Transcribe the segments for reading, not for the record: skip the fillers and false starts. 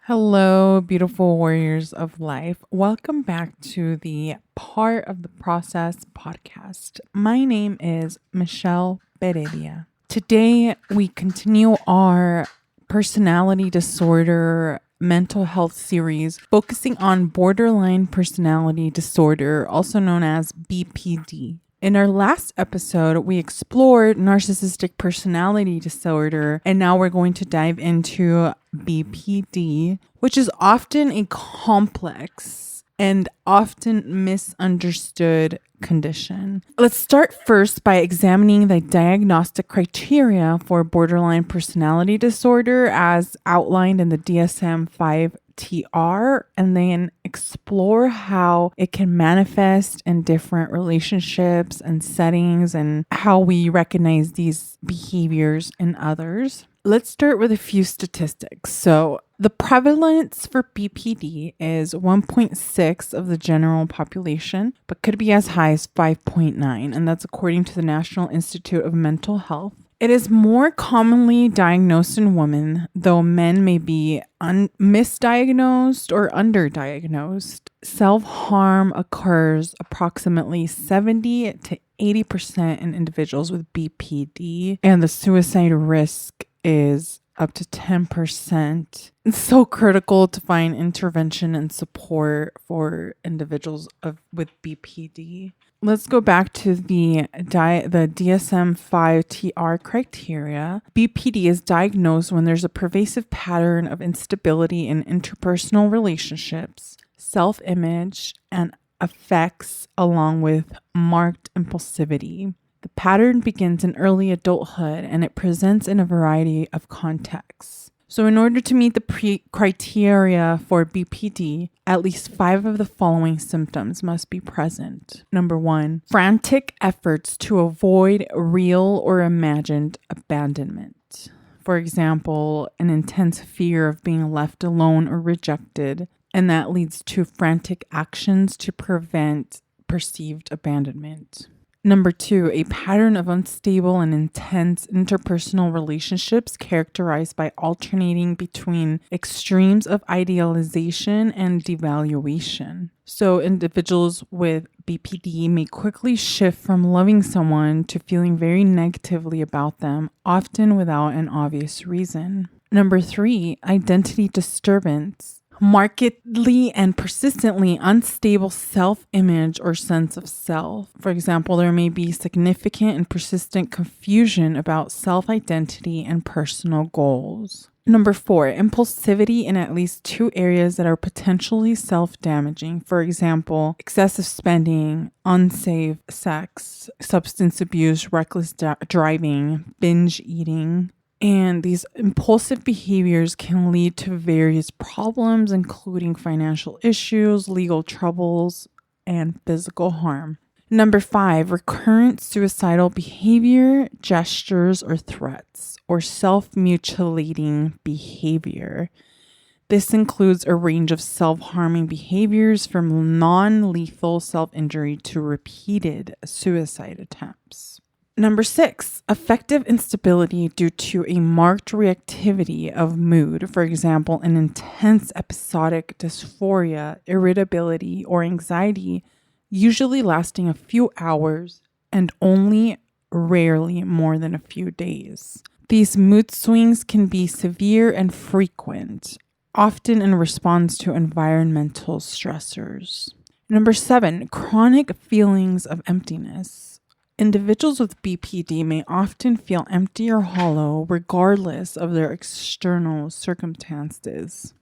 Hello, beautiful warriors of life. Welcome back to the Part of the Process podcast. My name is Michelle Peredia. Today, we continue our personality disorder mental health series focusing on borderline personality disorder, also known as BPD. In our last episode, we explored narcissistic personality disorder, and now we're going to dive into BPD, which is often a complex and often misunderstood condition. Let's start first by examining the diagnostic criteria for borderline personality disorder as outlined in the DSM-5 TR, and then explore how it can manifest in different relationships and settings and how we recognize these behaviors in others. Let's start with a few statistics. So the prevalence for BPD is 1.6 of the general population, but could be as high as 5.9, and that's according to the National Institute of Mental Health. It is more commonly diagnosed in women, though men may be misdiagnosed or underdiagnosed. Self-harm occurs approximately 70 to 80% in individuals with BPD, and the suicide risk is up to 10%. It's so critical to find intervention and support for individuals with BPD. Let's go back to the DSM-5 TR criteria. BPD is diagnosed when there's a pervasive pattern of instability in interpersonal relationships, self-image, and affects, along with marked impulsivity. The pattern begins in early adulthood and it presents in a variety of contexts. So in order to meet the criteria for BPD, at least 5 of the following symptoms must be present. Number 1, frantic efforts to avoid real or imagined abandonment. For example, an intense fear of being left alone or rejected, and that leads to frantic actions to prevent perceived abandonment. Number 2, a pattern of unstable and intense interpersonal relationships characterized by alternating between extremes of idealization and devaluation. So individuals with BPD may quickly shift from loving someone to feeling very negatively about them, often without an obvious reason. Number 3, identity disturbance. Markedly and persistently unstable self-image or sense of self. For example, there may be significant and persistent confusion about self-identity and personal goals. Number 4, impulsivity in at least 2 areas that are potentially self-damaging. For example, excessive spending, unsafe sex, substance abuse, reckless driving, binge eating. And these impulsive behaviors can lead to various problems, including financial issues, legal troubles, and physical harm. Number 5, recurrent suicidal behavior, gestures, or threats, or self-mutilating behavior. This includes a range of self-harming behaviors from non-lethal self-injury to repeated suicide attempts. Number 6, affective instability due to a marked reactivity of mood. For example, an intense episodic dysphoria, irritability, or anxiety, usually lasting a few hours and only rarely more than a few days. These mood swings can be severe and frequent, often in response to environmental stressors. Number 7, chronic feelings of emptiness. Individuals with BPD may often feel empty or hollow regardless of their external circumstances.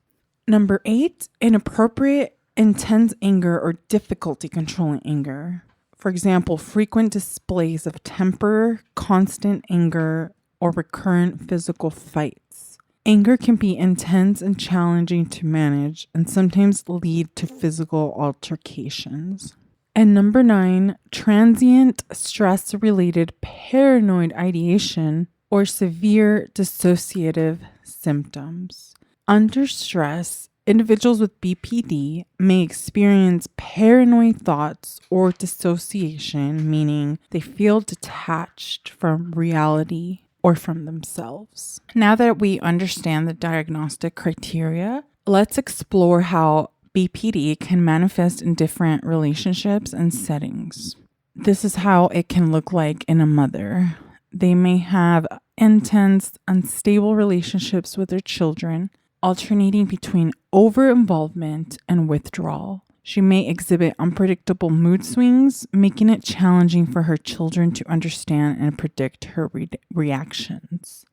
Number 8, inappropriate, intense anger or difficulty controlling anger. For example, frequent displays of temper, constant anger, or recurrent physical fights. Anger can be intense and challenging to manage and sometimes lead to physical altercations. And number 9, transient stress-related paranoid ideation or severe dissociative symptoms. Under stress, individuals with BPD may experience paranoid thoughts or dissociation, meaning they feel detached from reality or from themselves. Now that we understand the diagnostic criteria, let's explore how BPD can manifest in different relationships and settings. This is how it can look like in a mother. They may have intense, unstable relationships with their children, alternating between over-involvement and withdrawal. She may exhibit unpredictable mood swings, making it challenging for her children to understand and predict her reactions.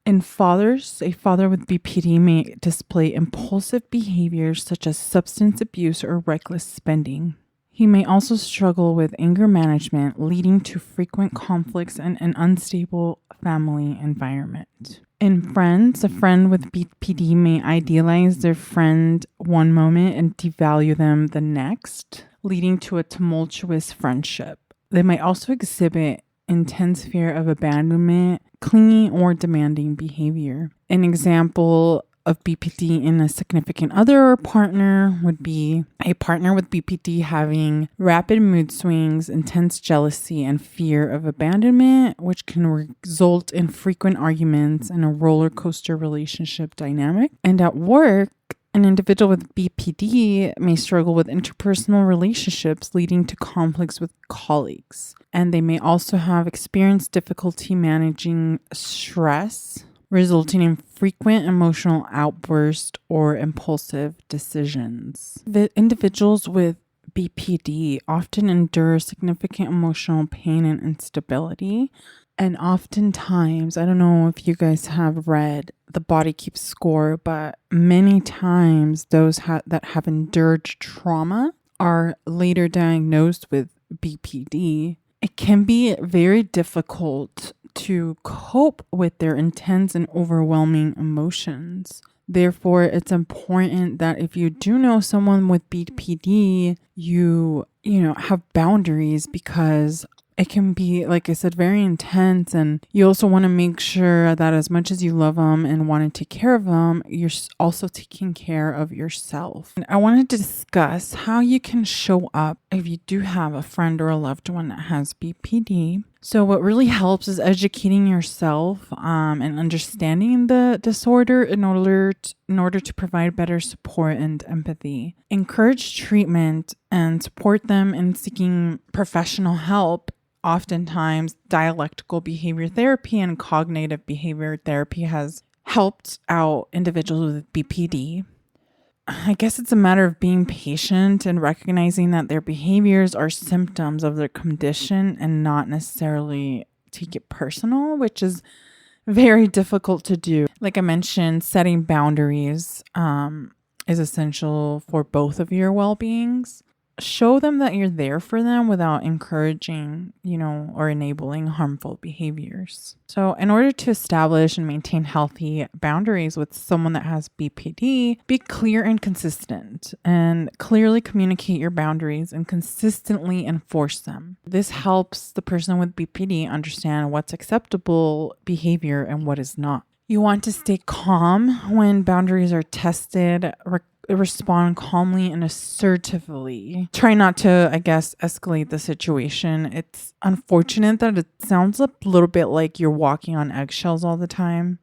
In fathers, a father with BPD may display impulsive behaviors such as substance abuse or reckless spending. He may also struggle with anger management, leading to frequent conflicts and an unstable family environment. In friends, a friend with BPD may idealize their friend one moment and devalue them the next, leading to a tumultuous friendship. They might also exhibit intense fear of abandonment, clingy or demanding behavior. An example of BPD in a significant other or partner would be a partner with BPD having rapid mood swings, intense jealousy, and fear of abandonment, which can result in frequent arguments and a roller coaster relationship dynamic. And at work, an individual with BPD may struggle with interpersonal relationships, leading to conflicts with colleagues. And they may also have experienced difficulty managing stress, resulting in frequent emotional outbursts or impulsive decisions. The individuals with BPD often endure significant emotional pain and instability. And oftentimes, I don't know if you guys have read The Body Keeps Score, but many times those that have endured trauma are later diagnosed with BPD. It can be very difficult to cope with their intense and overwhelming emotions. Therefore, it's important that if you do know someone with BPD, you have boundaries, because it can be, like I said, very intense. And you also want to make sure that as much as you love them and want to take care of them, you're also taking care of yourself. And I wanted to discuss how you can show up if you do have a friend or a loved one that has BPD. So what really helps is educating yourself and understanding the disorder in order to provide better support and empathy. Encourage treatment and support them in seeking professional help. Oftentimes, dialectical behavior therapy and cognitive behavior therapy has helped out individuals with BPD. I guess it's a matter of being patient and recognizing that their behaviors are symptoms of their condition and not necessarily take it personal, which is very difficult to do. Like I mentioned, setting boundaries is essential for both of your well-beings. Show them that you're there for them without encouraging, or enabling harmful behaviors. So in order to establish and maintain healthy boundaries with someone that has BPD, be clear and consistent, and clearly communicate your boundaries and consistently enforce them. This helps the person with BPD understand what's acceptable behavior and what is not. You want to stay calm when boundaries are tested. Respond calmly and assertively. Try not to, escalate the situation. It's unfortunate that it sounds a little bit like you're walking on eggshells all the time.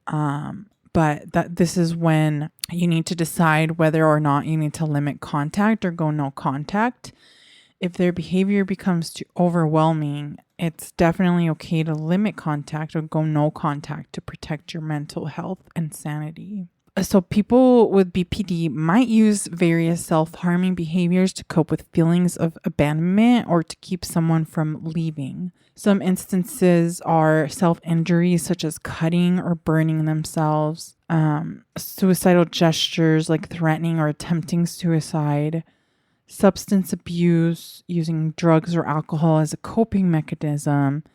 But that this is when you need to decide whether or not you need to limit contact or go no contact. If their behavior becomes too overwhelming, it's definitely okay to limit contact or go no contact to protect your mental health and sanity. So people with BPD might use various self-harming behaviors to cope with feelings of abandonment or to keep someone from leaving. Some instances are self-injury, such as cutting or burning themselves, suicidal gestures like threatening or attempting suicide, substance abuse, using drugs or alcohol as a coping mechanism,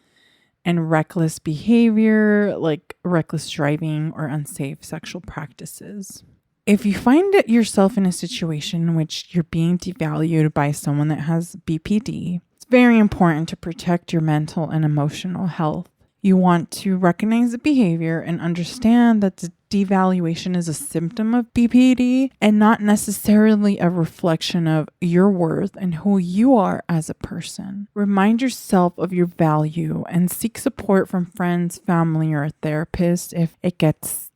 and reckless behavior like reckless driving or unsafe sexual practices. If you find yourself in a situation in which you're being devalued by someone that has BPD, it's very important to protect your mental and emotional health. You want to recognize the behavior and understand that the devaluation is a symptom of BPD and not necessarily a reflection of your worth and who you are as a person. Remind yourself of your value and seek support from friends, family, or a therapist if it gets,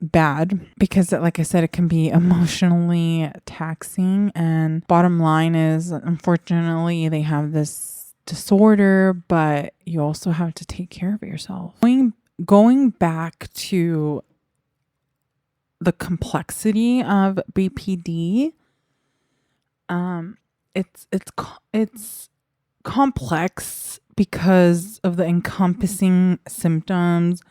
bad, because like I said, it can be emotionally taxing. And bottom line is, unfortunately, they have this disorder, but you also have to take care of yourself. Going back to the complexity of BPD, it's complex because of the encompassing symptoms,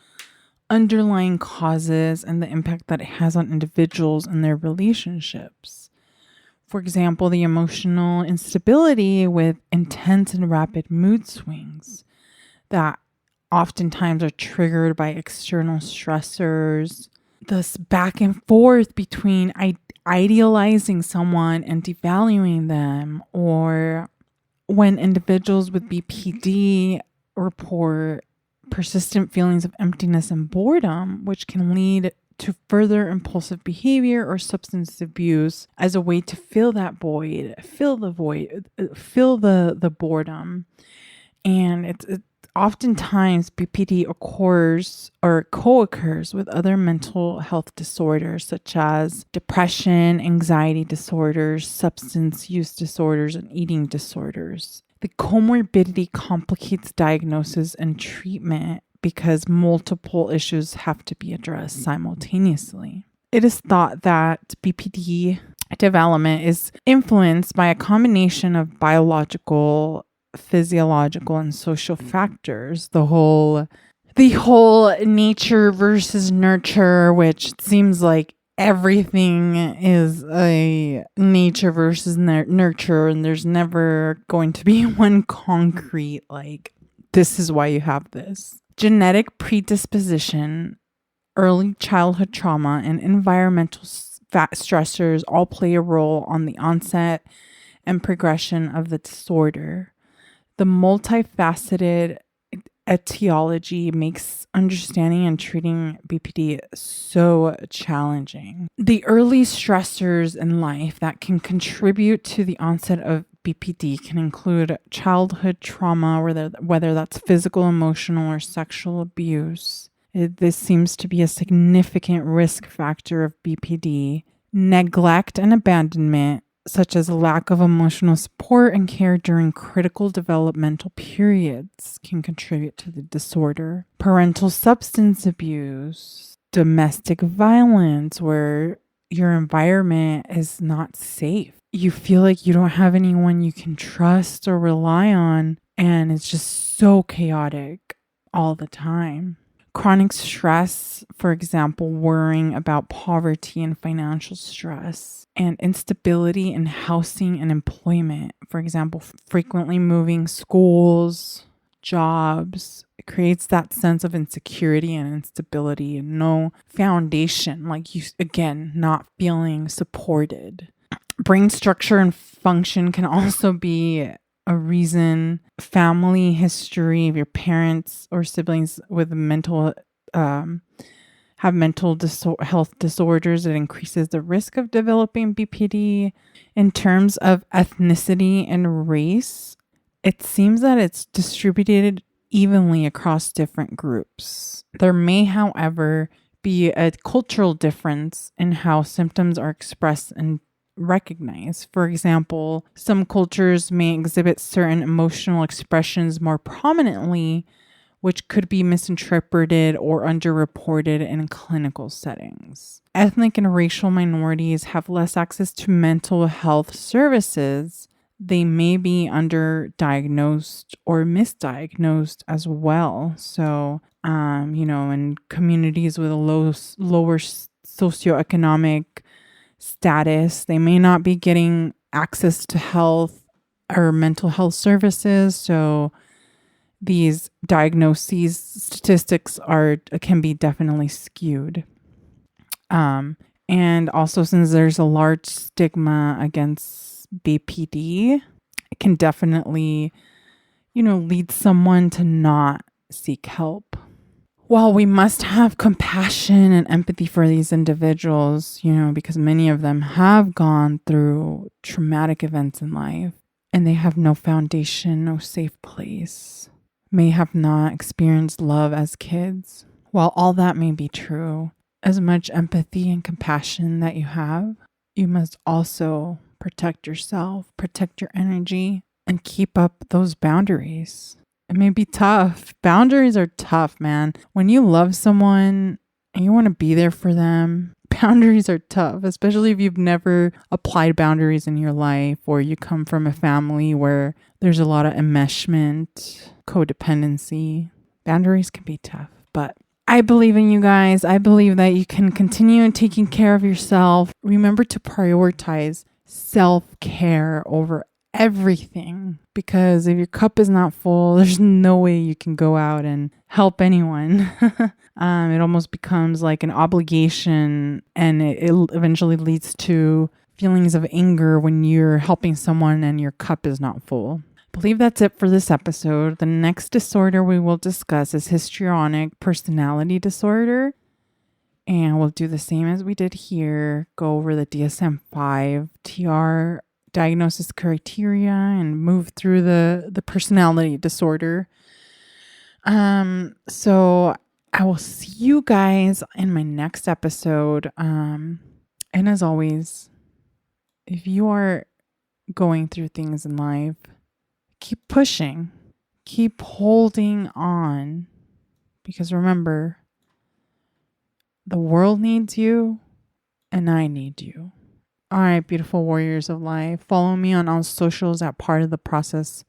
underlying causes, and the impact that it has on individuals and their relationships. For example, the emotional instability with intense and rapid mood swings that oftentimes are triggered by external stressors. This back and forth between idealizing someone and devaluing them, or when individuals with BPD report persistent feelings of emptiness and boredom, which can lead to further impulsive behavior or substance abuse as a way to fill the boredom. And it's oftentimes BPD occurs or co-occurs with other mental health disorders such as depression, anxiety disorders, substance use disorders, and eating disorders. The comorbidity complicates diagnosis and treatment because multiple issues have to be addressed simultaneously. It is thought that BPD development is influenced by a combination of biological, physiological, and social factors. The whole nature versus nurture, which seems like everything is a nature versus nurture, and there's never going to be one concrete, like, this is why you have this. Genetic predisposition, early childhood trauma, and environmental stressors all play a role on the onset and progression of the disorder. The multifaceted etiology makes understanding and treating BPD so challenging. The early stressors in life that can contribute to the onset of BPD can include childhood trauma, whether that's physical, emotional, or sexual abuse. This seems to be a significant risk factor of BPD. Neglect and abandonment, such as lack of emotional support and care during critical developmental periods, can contribute to the disorder. Parental substance abuse, domestic violence, where your environment is not safe. You feel like you don't have anyone you can trust or rely on, and it's just so chaotic all the time. Chronic stress, for example, worrying about poverty and financial stress, and instability in housing and employment, for example, frequently moving schools, jobs. It creates that sense of insecurity and instability and no foundation, like you, again, not feeling supported. Brain structure and function can also be a reason. Family history of your parents or siblings with have mental health disorders, it increases the risk of developing BPD. In terms of ethnicity and race, it seems that it's distributed evenly across different groups. There may, however, be a cultural difference in how symptoms are expressed and recognized. For example, some cultures may exhibit certain emotional expressions more prominently, which could be misinterpreted or underreported in clinical settings. Ethnic and racial minorities have less access to mental health services. They may be underdiagnosed or misdiagnosed as well. So, in communities with a lower socioeconomic status, they may not be getting access to health or mental health services. So these diagnoses statistics can be definitely skewed. And also, since there's a large stigma against BPD, it can definitely, lead someone to not seek help. While we must have compassion and empathy for these individuals, because many of them have gone through traumatic events in life and they have no foundation, no safe place, may have not experienced love as kids. While all that may be true, as much empathy and compassion that you have, you must also protect yourself, protect your energy, and keep up those boundaries. It may be tough. Boundaries are tough, man. When you love someone and you want to be there for them, boundaries are tough, especially if you've never applied boundaries in your life or you come from a family where there's a lot of enmeshment, codependency. Boundaries can be tough, but I believe in you guys. I believe that you can continue taking care of yourself. Remember to prioritize self-care over everything, because if your cup is not full, there's no way you can go out and help anyone. It almost becomes like an obligation, and it eventually leads to feelings of anger when you're helping someone and your cup is not full. I believe that's it for this episode. The next disorder we will discuss is histrionic personality disorder. And we'll do the same as we did here, go over the DSM-5 TR diagnosis criteria and move through the personality disorder. So I will see you guys in my next episode. And as always, if you are going through things in life, keep pushing, keep holding on, because remember, the world needs you and I need you. All right, beautiful warriors of life. Follow me on all socials at Part of the Process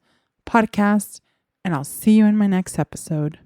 Podcast, and I'll see you in my next episode.